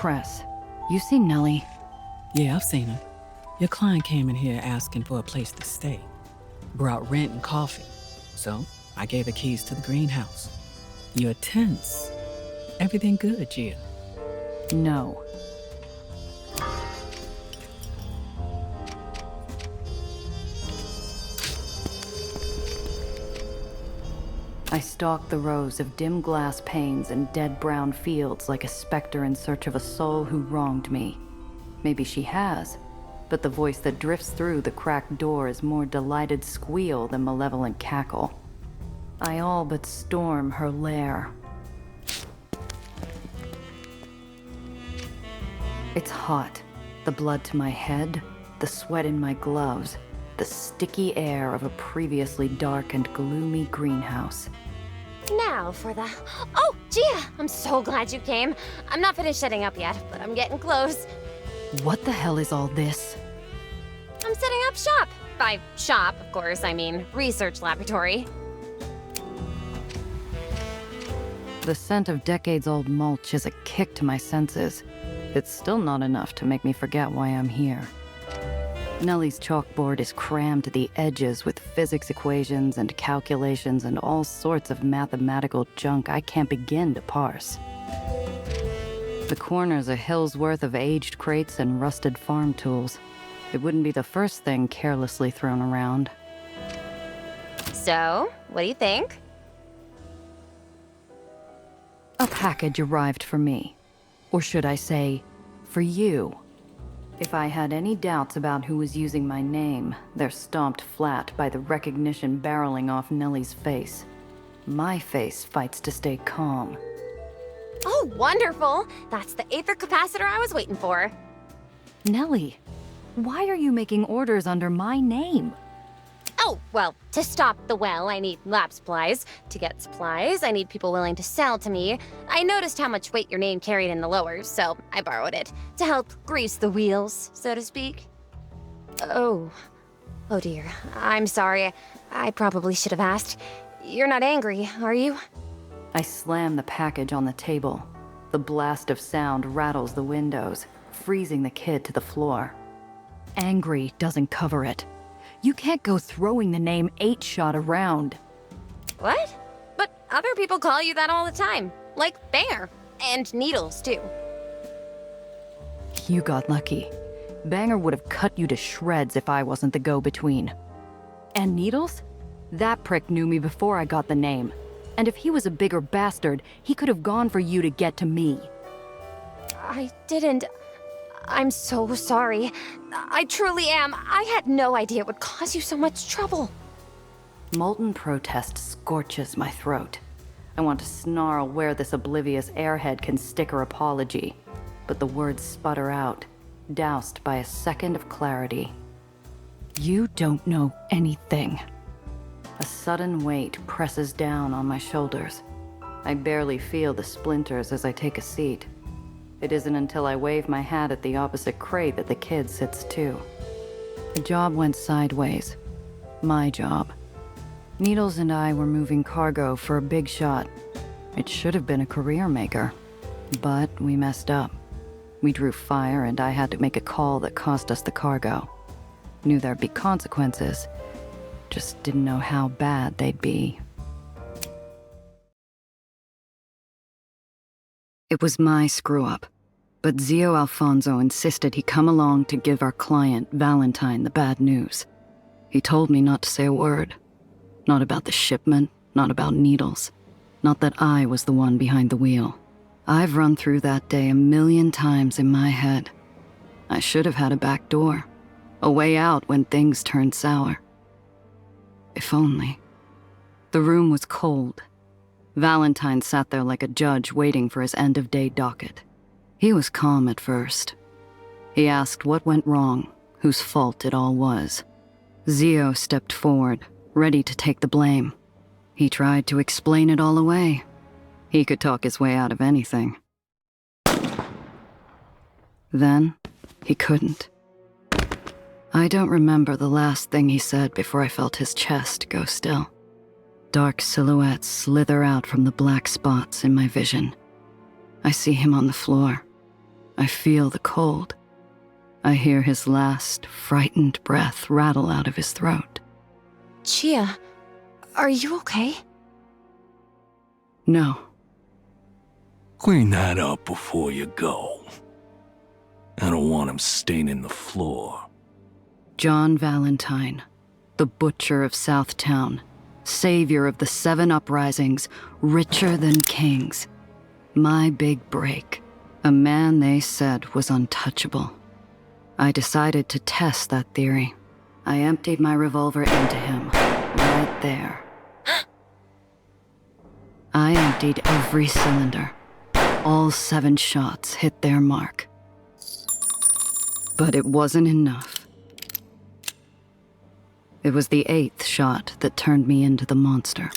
Cress, you seen Nellie? Yeah, I've seen her. Your client came in here asking for a place to stay. Brought rent and coffee. So, I gave her keys to the greenhouse. You're tense. Everything good, Gia? No. I stalked the rows of dim glass panes and dead brown fields like a specter in search of a soul who wronged me. Maybe she has, but the voice that drifts through the cracked door is more delighted squeal than malevolent cackle. I all but storm her lair. It's hot. The blood to my head, the sweat in my gloves, the sticky air of a previously dark and gloomy greenhouse. Now for the... Oh, Gia! I'm so glad you came. I'm not finished setting up yet, but I'm getting close. What the hell is all this? I'm setting up shop. By shop, of course, I mean research laboratory. The scent of decades-old mulch is a kick to my senses. It's still not enough to make me forget why I'm here. Nellie's chalkboard is crammed to the edges with physics equations and calculations and all sorts of mathematical junk I can't begin to parse. The corner's a hill's worth of aged crates and rusted farm tools. It wouldn't be the first thing carelessly thrown around. So, what do you think? A package arrived for me. Or should I say, for you. If I had any doubts about who was using my name, they're stomped flat by the recognition barreling off Nellie's face. My face fights to stay calm. Oh, wonderful! That's the Aether capacitor I was waiting for. Nellie, why are you making orders under my name? Oh, well, to stop the well, I need lab supplies. To get supplies, I need people willing to sell to me. I noticed how much weight your name carried in the lowers, so I borrowed it. To help grease the wheels, so to speak. Oh dear. I'm sorry. I probably should have asked. You're not angry, are you? I slam the package on the table. The blast of sound rattles the windows, freezing the kid to the floor. Angry doesn't cover it. You can't go throwing the name 8-Shot around. What? But other people call you that all the time. Like Banger. And Needles, too. You got lucky. Banger would have cut you to shreds if I wasn't the go-between. And Needles? That prick knew me before I got the name. And if he was a bigger bastard, he could have gone for you to get to me. I didn't... I'm so sorry. I truly am. I had no idea it would cause you so much trouble. Molten protest scorches my throat. I want to snarl where this oblivious airhead can stick her apology, but the words sputter out, doused by a second of clarity. You don't know anything. A sudden weight presses down on my shoulders. I barely feel the splinters as I take a seat. It isn't until I wave my hat at the opposite crate that the kid sits too. The job went sideways. My job. Needles and I were moving cargo for a big shot. It should have been a career maker. But we messed up. We drew fire and I had to make a call that cost us the cargo. Knew there'd be consequences. Just didn't know how bad they'd be. It was my screw-up, but Zio Alfonso insisted he come along to give our client, Valentine, the bad news. He told me not to say a word. Not about the shipment, not about Needles. Not that I was the one behind the wheel. I've run through that day 1,000,000 times in my head. I should have had a back door, a way out when things turned sour. If only. The room was cold. Valentine sat there like a judge waiting for his end-of-day docket. He was calm at first. He asked what went wrong, whose fault it all was. Zio stepped forward, ready to take the blame. He tried to explain it all away. He could talk his way out of anything. Then, he couldn't. I don't remember the last thing he said before I felt his chest go still. Dark silhouettes slither out from the black spots in my vision. I see him on the floor. I feel the cold. I hear his last, frightened breath rattle out of his throat. Chia, are you okay? No. Clean that up before you go. I don't want him staining the floor. John Valentine, the butcher of Southtown, savior of the 7 uprisings, richer than kings. My big break. A man they said was untouchable. I decided to test that theory. I emptied my revolver into him, right there. I emptied every cylinder. All 7 shots hit their mark. But it wasn't enough. It was the 8th shot that turned me into the monster.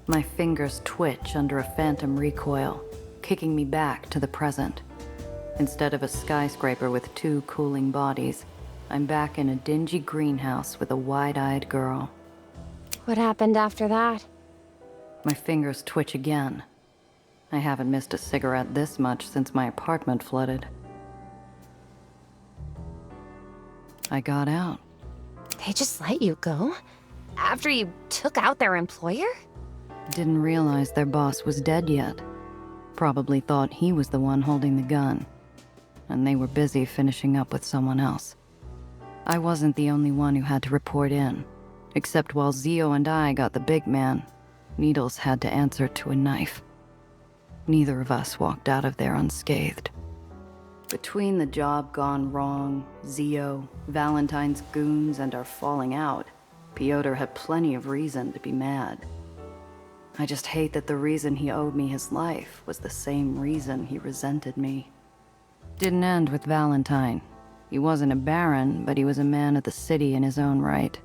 My fingers twitch under a phantom recoil, kicking me back to the present. Instead of a skyscraper with 2 cooling bodies, I'm back in a dingy greenhouse with a wide-eyed girl. What happened after that? My fingers twitch again. I haven't missed a cigarette this much since my apartment flooded. I got out. They just let you go? After you took out their employer? Didn't realize their boss was dead yet. Probably thought he was the one holding the gun. And they were busy finishing up with someone else. I wasn't the only one who had to report in. Except while Zio and I got the big man, Needles had to answer to a knife. Neither of us walked out of there unscathed. Between the job gone wrong, Zio, Valentine's goons, and our falling out, Piotr had plenty of reason to be mad. I just hate that the reason he owed me his life was the same reason he resented me. Didn't end with Valentine. He wasn't a baron, but he was a man of the city in his own right.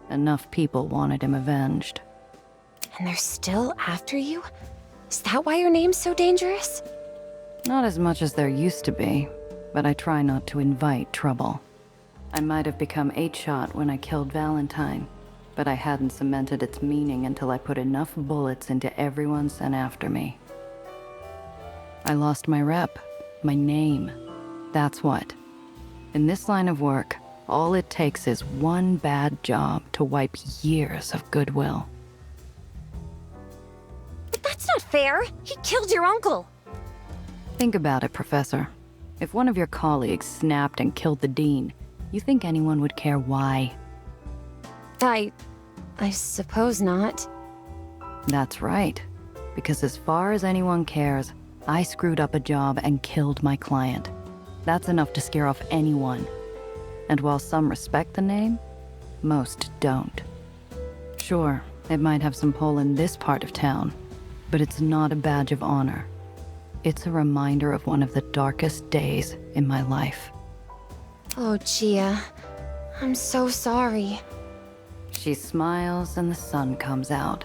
Enough people wanted him avenged. And they're still after you? Is that why your name's so dangerous? Not as much as there used to be, but I try not to invite trouble. I might have become 8-shot when I killed Valentine, but I hadn't cemented its meaning until I put enough bullets into everyone sent after me. I lost my rep, my name. That's what. In this line of work, all it takes is one bad job to wipe years of goodwill. But that's not fair. He killed your uncle. Think about it, Professor. If one of your colleagues snapped and killed the dean, you think anyone would care why? I suppose not. That's right. Because as far as anyone cares, I screwed up a job and killed my client. That's enough to scare off anyone. And while some respect the name, most don't. Sure, it might have some pull in this part of town, but it's not a badge of honor. It's a reminder of one of the darkest days in my life. Oh, Chia. I'm so sorry. She smiles and the sun comes out.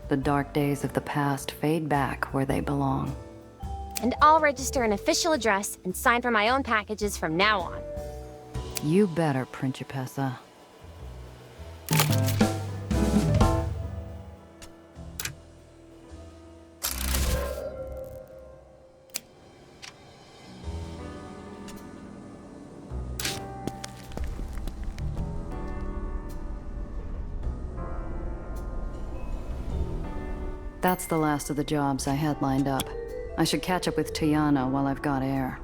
The dark days of the past fade back where they belong. And I'll register an official address and sign for my own packages from now on. You better, Principessa. That's the last of the jobs I had lined up. I should catch up with Tiana while I've got air.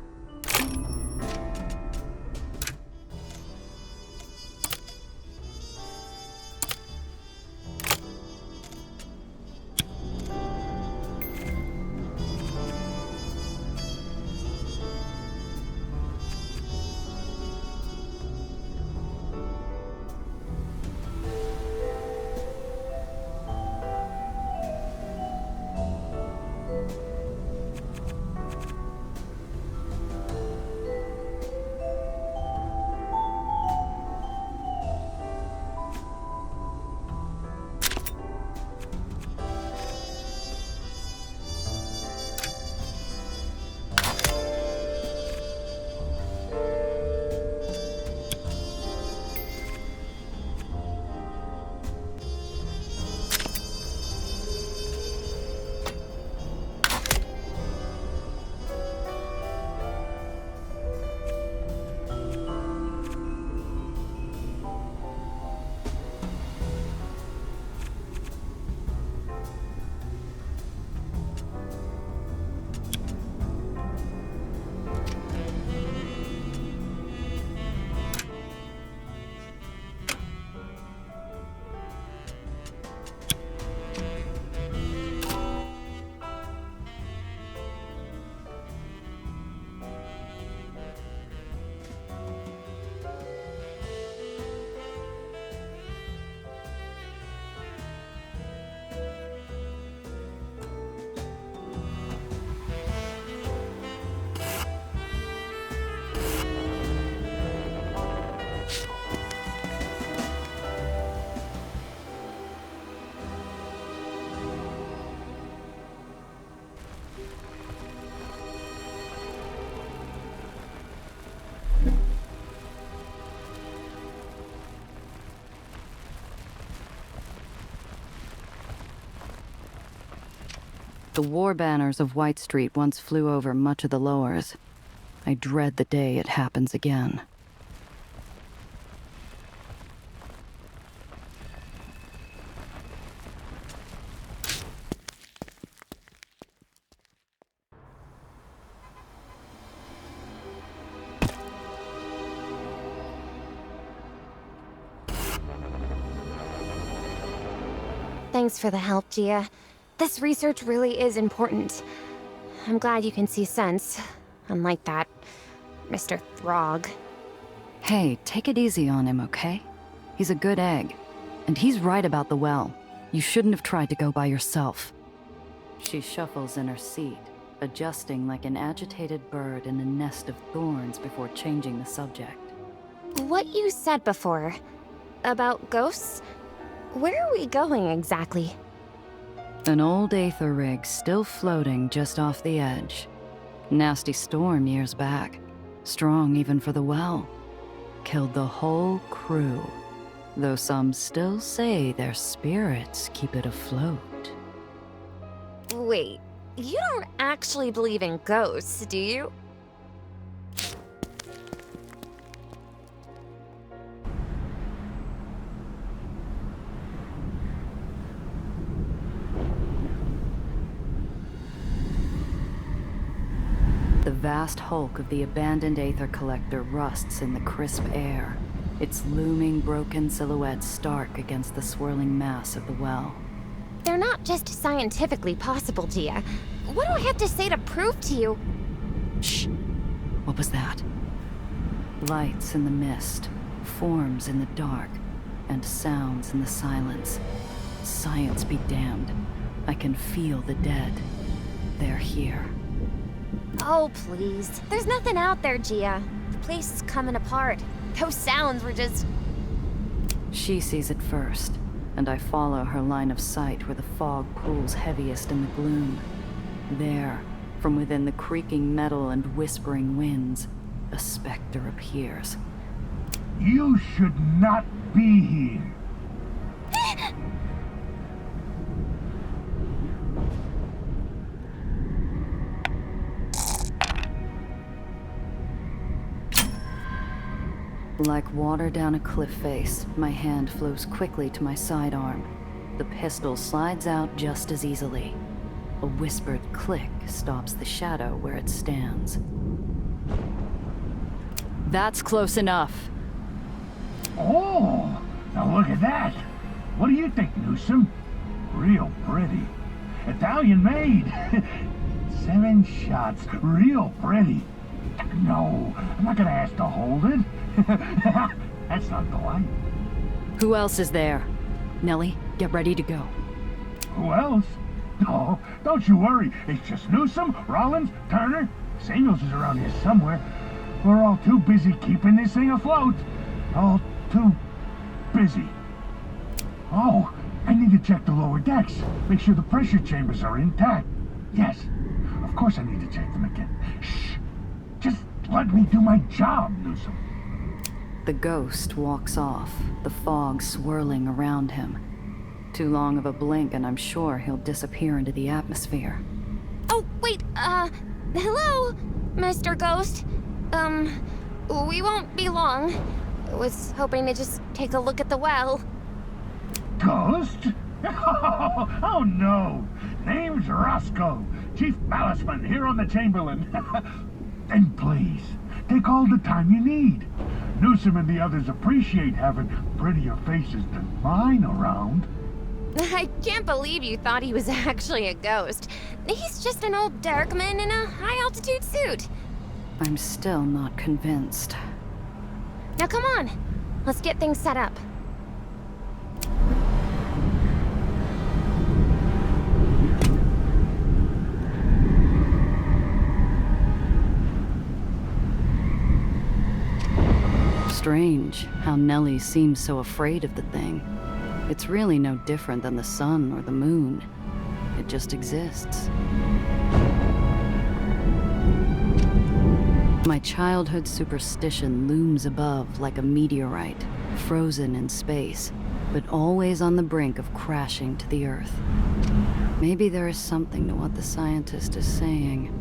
The war banners of White Street once flew over much of the lowers. I dread the day it happens again. Thanks for the help, Gia. This research really is important. I'm glad you can see sense. Unlike that, Mr. Throg. Hey, take it easy on him, okay? He's a good egg. And he's right about the well. You shouldn't have tried to go by yourself. She shuffles in her seat, adjusting like an agitated bird in a nest of thorns before changing the subject. What you said before about ghosts? Where are we going exactly? An old Aether rig still floating just off the edge. Nasty storm years back. Strong even for the well. Killed the whole crew. Though some still say their spirits keep it afloat. Wait, you don't actually believe in ghosts, do you? The vast hulk of the abandoned Aether collector rusts in the crisp air, its looming broken silhouette stark against the swirling mass of the well. They're not just scientifically possible, Gia. What do I have to say to prove to you? Shh! What was that? Lights in the mist, forms in the dark, and sounds in the silence. Science be damned. I can feel the dead. They're here. Oh, please. There's nothing out there, Gia. The place is coming apart. Those sounds were just... She sees it first, and I follow her line of sight where the fog pools heaviest in the gloom. There, from within the creaking metal and whispering winds, a specter appears. You should not be here. Like water down a cliff face, my hand flows quickly to my sidearm. The pistol slides out just as easily. A whispered click stops the shadow where it stands. That's close enough. Oh, now look at that. What do you think, Newsom? Real pretty. Italian made. 7 shots. Real pretty. No, I'm not gonna ask to hold it. That's not the one. Who else is there? Nellie, get ready to go. Who else? Oh, don't you worry. It's just Newsom, Rollins, Turner. Samuels is around here somewhere. We're all too busy keeping this thing afloat. All too busy. Oh, I need to check the lower decks. Make sure the pressure chambers are intact. Yes, of course I need to check them again. Shh. Just let me do my job, Newsom. The ghost walks off, the fog swirling around him. Too long of a blink and I'm sure he'll disappear into the atmosphere. Oh, wait, hello, Mr. Ghost. We won't be long. I was hoping to just take a look at the well. Ghost? Oh no! Name's Roscoe, Chief Ballasman here on the Chamberlain. And please, take all the time you need. Newsom and the others appreciate having prettier faces than mine around. I can't believe you thought he was actually a ghost. He's just an old darkman in a high-altitude suit. I'm still not convinced. Now come on, let's get things set up. Strange how Nellie seems so afraid of the thing. It's really no different than the sun or the moon. It just exists. My childhood superstition looms above like a meteorite, frozen in space, but always on the brink of crashing to the earth. Maybe there is something to what the scientist is saying.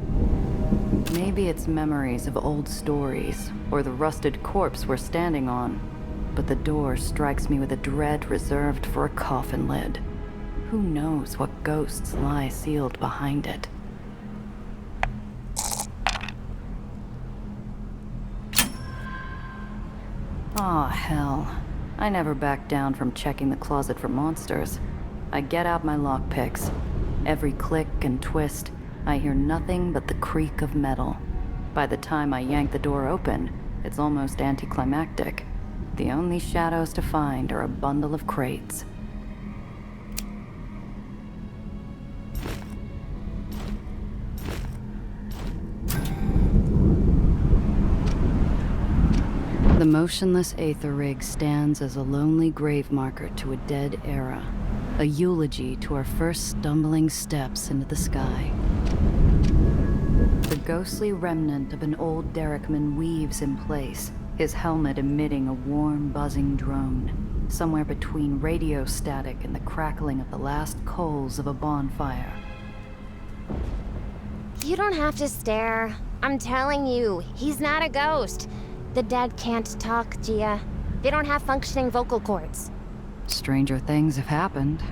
Maybe it's memories of old stories, or the rusted corpse we're standing on. But the door strikes me with a dread reserved for a coffin lid. Who knows what ghosts lie sealed behind it? Aw, hell. I never back down from checking the closet for monsters. I get out my lockpicks. Every click and twist, I hear nothing but the creak of metal. By the time I yank the door open, it's almost anticlimactic. The only shadows to find are a bundle of crates. The motionless Aether rig stands as a lonely grave marker to a dead era, a eulogy to our first stumbling steps into the sky. The ghostly remnant of an old derrickman weaves in place, his helmet emitting a warm, buzzing drone, somewhere between radio static and the crackling of the last coals of a bonfire. You don't have to stare. I'm telling you, he's not a ghost. The dead can't talk, Gia. They don't have functioning vocal cords. Stranger things have happened.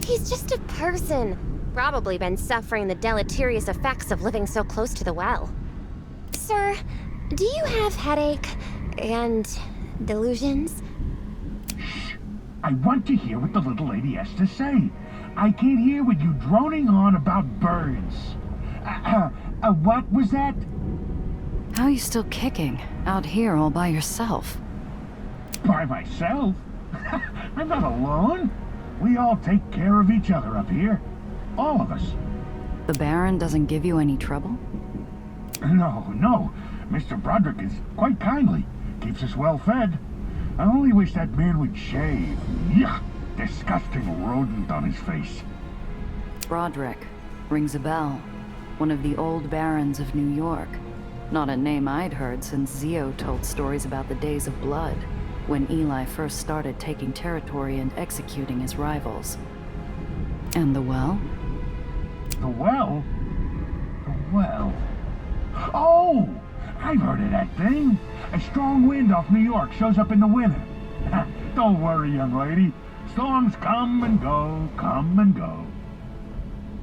He's just a person. Probably been suffering the deleterious effects of living so close to the well. Sir, do you have headache and delusions? Shh! I want to hear what the little lady has to say. I can't hear with you droning on about birds. What was that? How are you still kicking, out here all by yourself? By myself? I'm not alone. We all take care of each other up here. All of us. The Baron doesn't give you any trouble? No. Mr. Broderick is quite kindly. Keeps us well fed. I only wish that man would shave. Yuck! Disgusting rodent on his face. Broderick. Rings a bell. One of the old barons of New York. Not a name I'd heard since Zio told stories about the days of blood, when Eli first started taking territory and executing his rivals. And the well? The well? The well? Oh! I've heard of that thing. A strong wind off New York shows up in the winter. Don't worry, young lady. Storms come and go, come and go.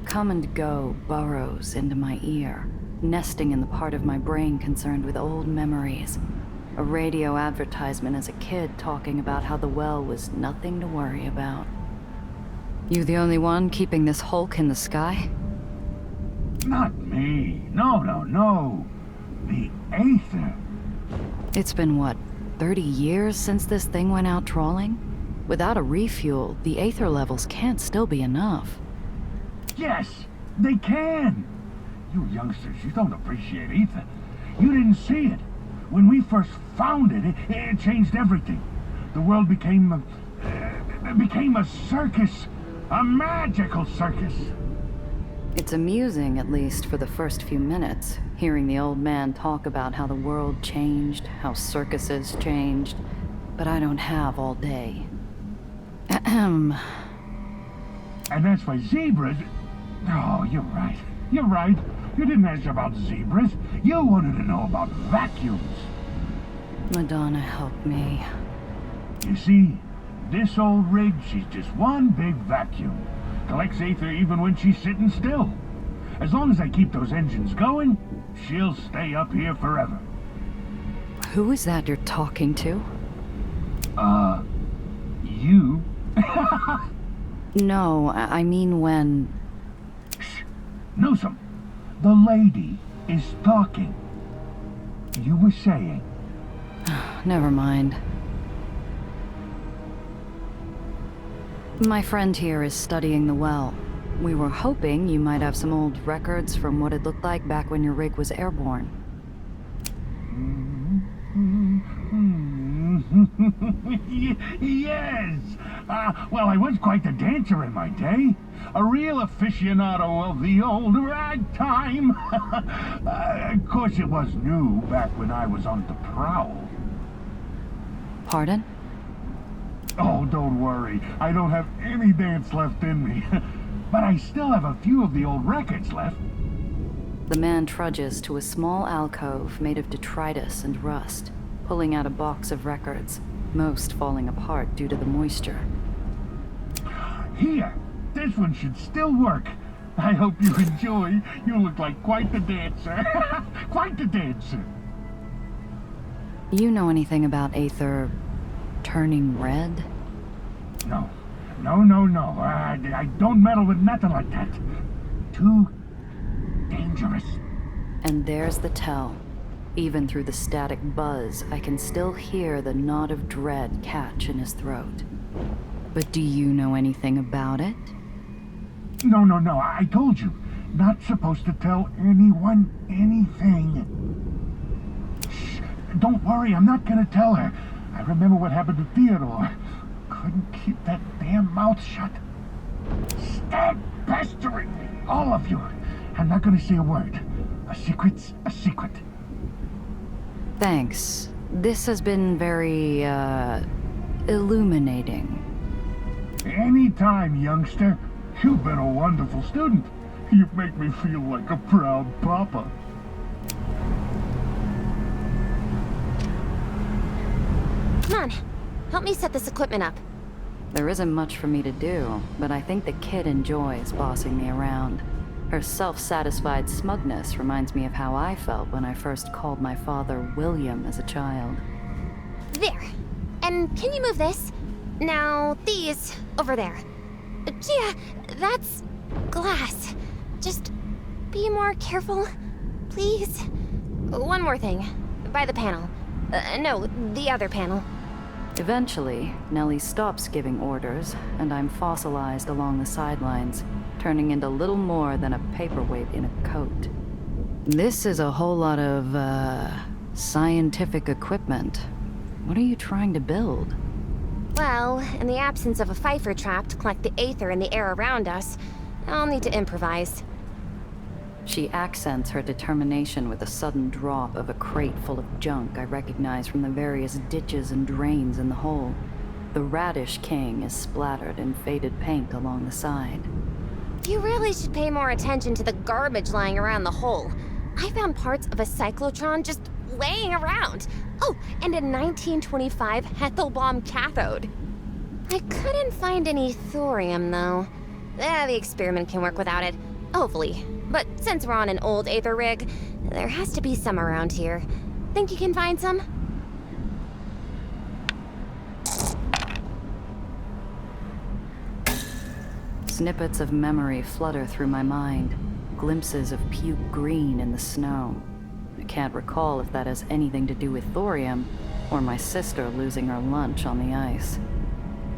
Come and go burrows into my ear, nesting in the part of my brain concerned with old memories. A radio advertisement as a kid talking about how the well was nothing to worry about. You the only one keeping this hulk in the sky? Not me. No. The Aether. It's been, what, 30 years since this thing went out trawling? Without a refuel, the Aether levels can't still be enough. Yes, they can. You youngsters, you don't appreciate Aether. You didn't see it. When we first found it, it changed everything. The world became a circus. A magical circus. It's amusing, at least for the first few minutes, hearing the old man talk about how the world changed, how circuses changed, but I don't have all day. Ahem. And as for zebras... Oh, you're right. You didn't ask about zebras. You wanted to know about vacuums. Madonna help me. You see, this old rig, she's just one big vacuum. Collects Aether even when she's sitting still. As long as I keep those engines going, she'll stay up here forever. Who is that you're talking to? You? No, I mean when... Shh. Newsom, the lady is talking. You were saying... Never mind. My friend here is studying the well. We were hoping you might have some old records from what it looked like back when your rig was airborne. Yes! Well, I was quite the dancer in my day. A real aficionado of the old ragtime. Of course, it was new back when I was on the prowl. Pardon? Oh, don't worry. I don't have any dance left in me. but I still have a few of the old records left. The man trudges to a small alcove made of detritus and rust, pulling out a box of records, most falling apart due to the moisture. Here, this one should still work. I hope you enjoy. You look like quite the dancer. Quite the dancer. You know anything about Aether turning red? No. I don't meddle with nothing like that. Too dangerous. And there's the tell. Even through the static buzz, I can still hear the knot of dread catch in his throat. But do you know anything about it? No. I told you. Not supposed to tell anyone anything. Shh. Don't worry, I'm not gonna tell her. I remember what happened to Theodore. Couldn't keep that damn mouth shut. Stop pestering me, all of you. I'm not gonna say a word. A secret's a secret. Thanks. This has been very, illuminating. Anytime, youngster. You've been a wonderful student. You make me feel like a proud papa. Come on, help me set this equipment up. There isn't much for me to do, but I think the kid enjoys bossing me around. Her self-satisfied smugness reminds me of how I felt when I first called my father William as a child. There. And can you move this? Now, these over there. Gia, that's glass. Just be more careful, please. One more thing. By the panel. No, the other panel. Eventually, Nellie stops giving orders, and I'm fossilized along the sidelines, turning into little more than a paperweight in a coat. This is a whole lot of, scientific equipment. What are you trying to build? Well, in the absence of a Pfeiffer trap to collect the Aether in the air around us, I'll need to improvise. She accents her determination with a sudden drop of a crate full of junk I recognize from the various ditches and drains in the hole. The Radish King is splattered in faded paint along the side. You really should pay more attention to the garbage lying around the hole. I found parts of a cyclotron just laying around. Oh, and a 1925 Hethelbaum cathode. I couldn't find any thorium, though. The experiment can work without it. Hopefully. But since we're on an old Aether rig, there has to be some around here. Think you can find some? Snippets of memory flutter through my mind, glimpses of puke green in the snow. I can't recall if that has anything to do with thorium, or my sister losing her lunch on the ice.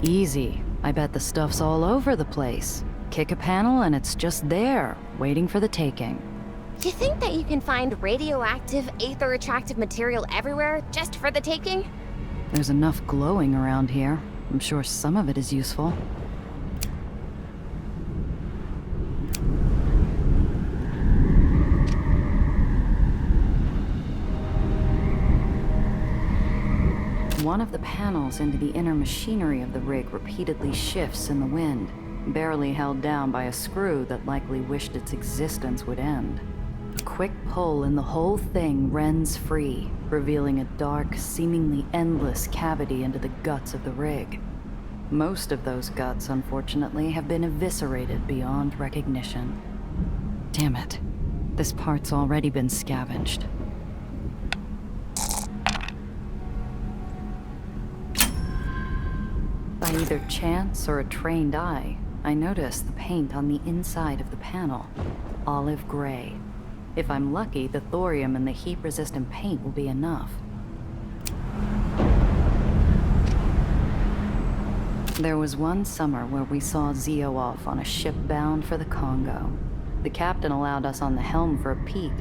Easy. I bet the stuff's all over the place. Kick a panel and it's just there, waiting for the taking. Do you think that you can find radioactive, Aether-attractive material everywhere just for the taking? There's enough glowing around here. I'm sure some of it is useful. One of the panels into the inner machinery of the rig repeatedly shifts in the wind, barely held down by a screw that likely wished its existence would end. A quick pull and the whole thing rends free, revealing a dark, seemingly endless cavity into the guts of the rig. Most of those guts, unfortunately, have been eviscerated beyond recognition. Damn it. This part's already been scavenged. By either chance or a trained eye, I notice the paint on the inside of the panel. Olive gray. If I'm lucky, the thorium and the heat-resistant paint will be enough. There was one summer where we saw Zio off on a ship bound for the Congo. The captain allowed us on the helm for a peek,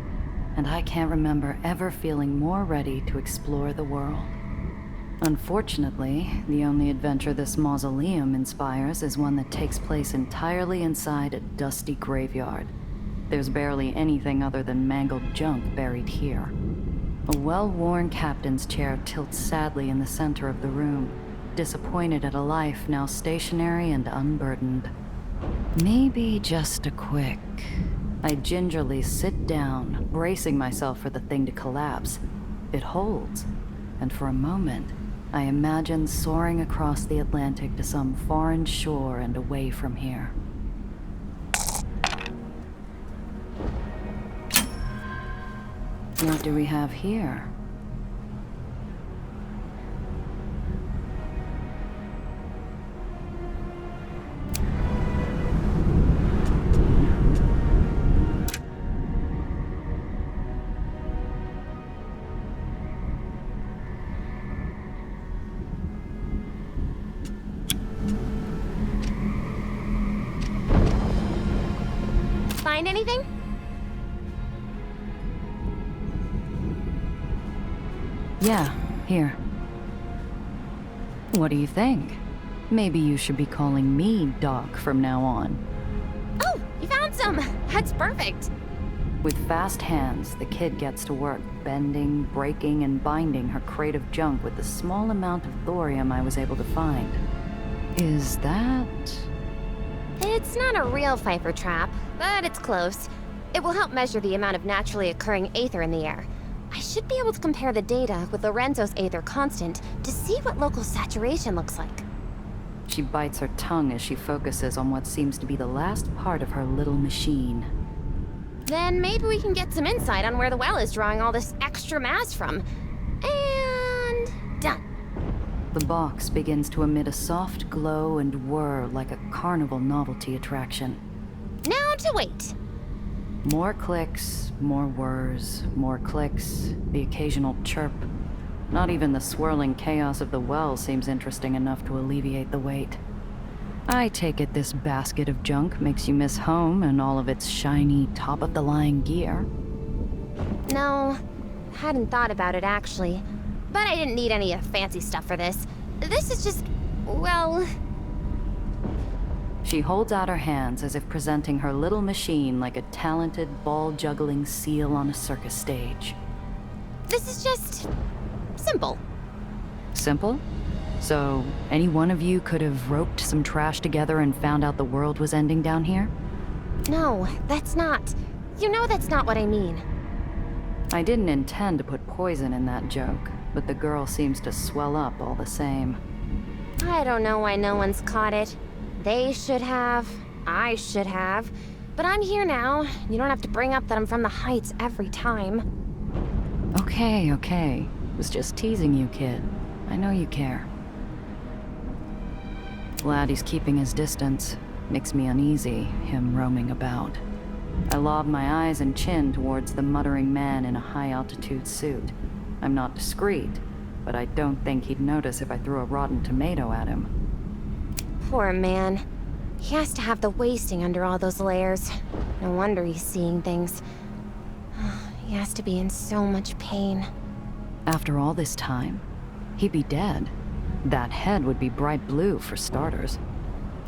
and I can't remember ever feeling more ready to explore the world. Unfortunately, the only adventure this mausoleum inspires is one that takes place entirely inside a dusty graveyard. There's barely anything other than mangled junk buried here. A well-worn captain's chair tilts sadly in the center of the room, disappointed at a life now stationary and unburdened. Maybe just a quick. I gingerly sit down, bracing myself for the thing to collapse. It holds, and for a moment, I imagine soaring across the Atlantic to some foreign shore and away from here. What do we have here? Find anything? Yeah, here. What do you think? Maybe you should be calling me Doc from now on. Oh, you found some! That's perfect! With fast hands, the kid gets to work, bending, breaking, and binding her crate of junk with the small amount of thorium I was able to find. Is that... It's not a real Pfeiffer trap, but it's close. It will help measure the amount of naturally occurring Aether in the air. I should be able to compare the data with Lorenzo's Aether constant to see what local saturation looks like. She bites her tongue as she focuses on what seems to be the last part of her little machine. Then maybe we can get some insight on where the well is drawing all this extra mass from. And... done. The box begins to emit a soft glow and whir like a carnival novelty attraction. Now to wait. More clicks, more whirs, more clicks, the occasional chirp. Not even the swirling chaos of the well seems interesting enough to alleviate the wait. I take it this basket of junk makes you miss home and all of its shiny, top-of-the-line gear. No, hadn't thought about it actually. But I didn't need any fancy stuff for this. This is just, well... She holds out her hands as if presenting her little machine like a talented, ball-juggling seal on a circus stage. This is just... simple. Simple? So, any one of you could have roped some trash together and found out the world was ending down here? No, that's not. You know that's not what I mean. I didn't intend to put poison in that joke, but the girl seems to swell up all the same. I don't know why no one's caught it. They should have. I should have. But I'm here now. You don't have to bring up that I'm from the Heights every time. Okay. Was just teasing you, kid. I know you care. Glad he's keeping his distance. Makes me uneasy, him roaming about. I lob my eyes and chin towards the muttering man in a high-altitude suit. I'm not discreet, but I don't think he'd notice if I threw a rotten tomato at him. Poor man. He has to have the wasting under all those layers. No wonder he's seeing things. He has to be in so much pain. After all this time, he'd be dead. That head would be bright blue, for starters.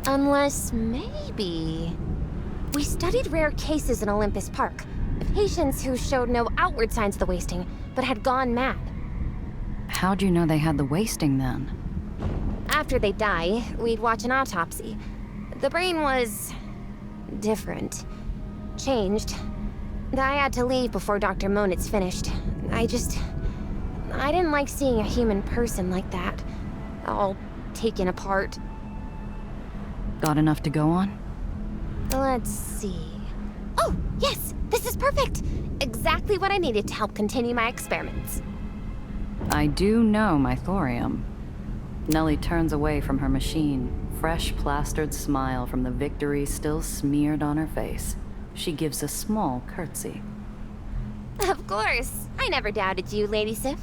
Unless, maybe... We studied rare cases in Olympus Park. Patients who showed no outward signs of the wasting, but had gone mad. How'd you know they had the wasting, then? After they die, we'd watch an autopsy. The brain was... different. Changed. I had to leave before Dr. Monitz finished. I didn't like seeing a human person like that. All taken apart. Got enough to go on? Let's see... Oh, yes! This is perfect! Exactly what I needed to help continue my experiments. I do know my thorium. Nellie turns away from her machine, fresh plastered smile from the victory still smeared on her face. She gives a small curtsy. Of course! I never doubted you, Lady Sif.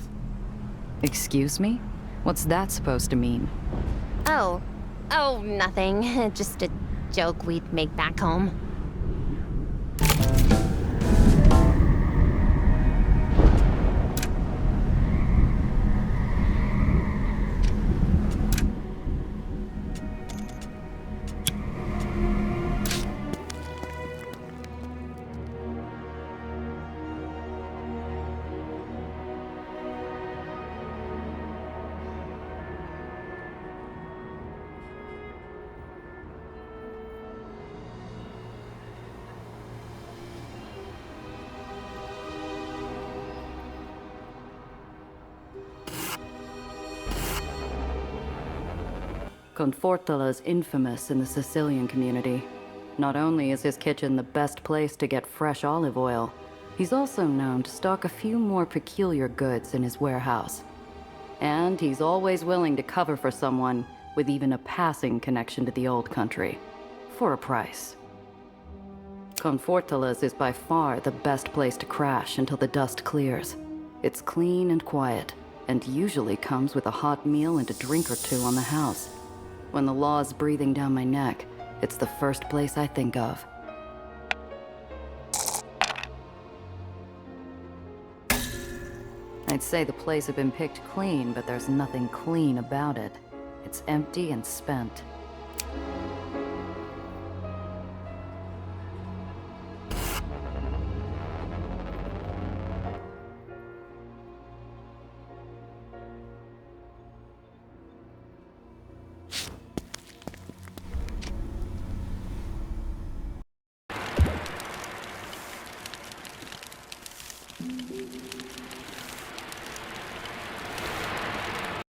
Excuse me? What's that supposed to mean? Oh, nothing. Just a joke we'd make back home. Confortola is infamous in the Sicilian community. Not only is his kitchen the best place to get fresh olive oil, he's also known to stock a few more peculiar goods in his warehouse. And he's always willing to cover for someone with even a passing connection to the old country, for a price. Confortola's is by far the best place to crash until the dust clears. It's clean and quiet, and usually comes with a hot meal and a drink or two on the house. When the law's breathing down my neck, it's the first place I think of. I'd say the place had been picked clean, but there's nothing clean about it. It's empty and spent.